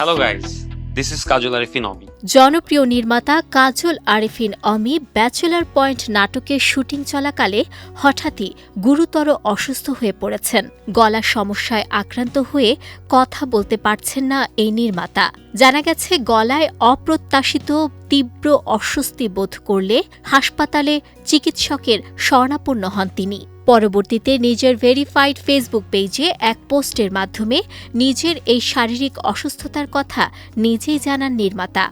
Hello guys, this is Kajol Arifin Omi. জনপ্রিয় নির্মাতা কাজল আরিফিন অমি bachelor point নাটকের শুটিং চলাকালে হঠাৎই গুরুতর অসুস্থ হয়ে পড়েছেন। গলার সমস্যায় আক্রান্ত হয়ে কথা বলতে পারছেন না এই নির্মাতা। জানা গেছে গলায় অপ্রত্যাশিত তীব্র অস্বস্তি বোধ করলে হাসপাতালে চিকিৎসকের শরণাপন্ন হন তিনি। পরবর্তীতে নিজের ভেরিফাইড ফেসবুক পেজে এক পোস্টের মাধ্যমে নিজের এই শারীরিক অসুস্থতার কথা নিজেই জানান নির্মাতা।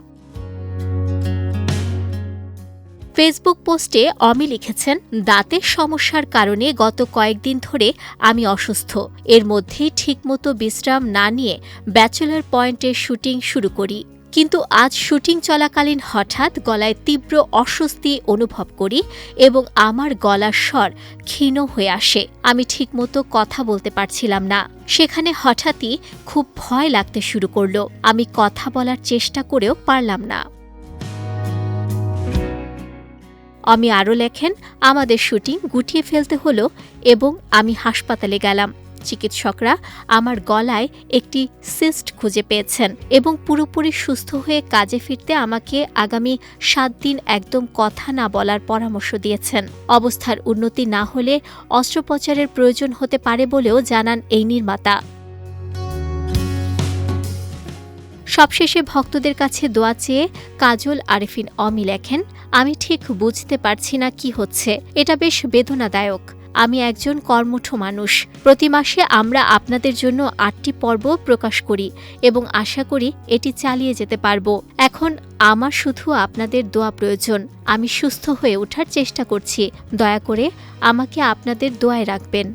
ফেসবুক পোস্টে অমি লিখেছেন, দাঁতের সমস্যার কারণে গত কয়েকদিন ধরে আমি অসুস্থ। এর মধ্যেই ঠিকমতো বিশ্রাম না নিয়ে ব্যাচেলর পয়েন্টের শুটিং শুরু করি। কিন্তু আজ শুটিং চলাকালীন হঠাৎ গলায় তীব্র অস্বস্তি অনুভব করি এবং আমার গলার স্বর ক্ষীণ হয়ে আসে। আমি ঠিকমতো কথা বলতে পারছিলাম না। সেখানে হঠাৎই খুব ভয় লাগতে শুরু করলো। আমি কথা বলার চেষ্টা করেও পারলাম না। অমি আরও লেখেন, আমাদের শুটিং গুটিয়ে ফেলতে হলো এবং আমি হাসপাতালে গেলাম। চিকিৎসকরা আমার গলায় একটি সিস্ট খুঁজে পেয়েছেন এবং পুরোপুরি সুস্থ হয়ে কাজে ফিরতে আমাকে আগামী 7 দিন একদম কথা না বলার পরামর্শ দিয়েছেন। অবস্থার উন্নতি না হলে অস্ত্রোপচারের প্রয়োজন হতে পারে বলেও জানান এই নির্মাতা। সবশেষে ভক্তদের কাছে দোয়া চেয়ে কাজল আরিফিন অমি লেখেন, আমি ঠিক বুঝতে পারছি না কি হচ্ছে। এটা বেশ বেদনাদায়ক। আমি একজন কর্মঠ মানুষ। প্রতি মাসে আমরা আপনাদের জন্য 8টি পর্ব প্রকাশ করি এবং আশা করি এটি চালিয়ে যেতে পারব। এখন আমার শুধু আপনাদের দোয়া প্রয়োজন। আমি সুস্থ হয়ে ওঠার চেষ্টা করছি। দয়া করে আমাকে আপনাদের দোয়ায় রাখবেন।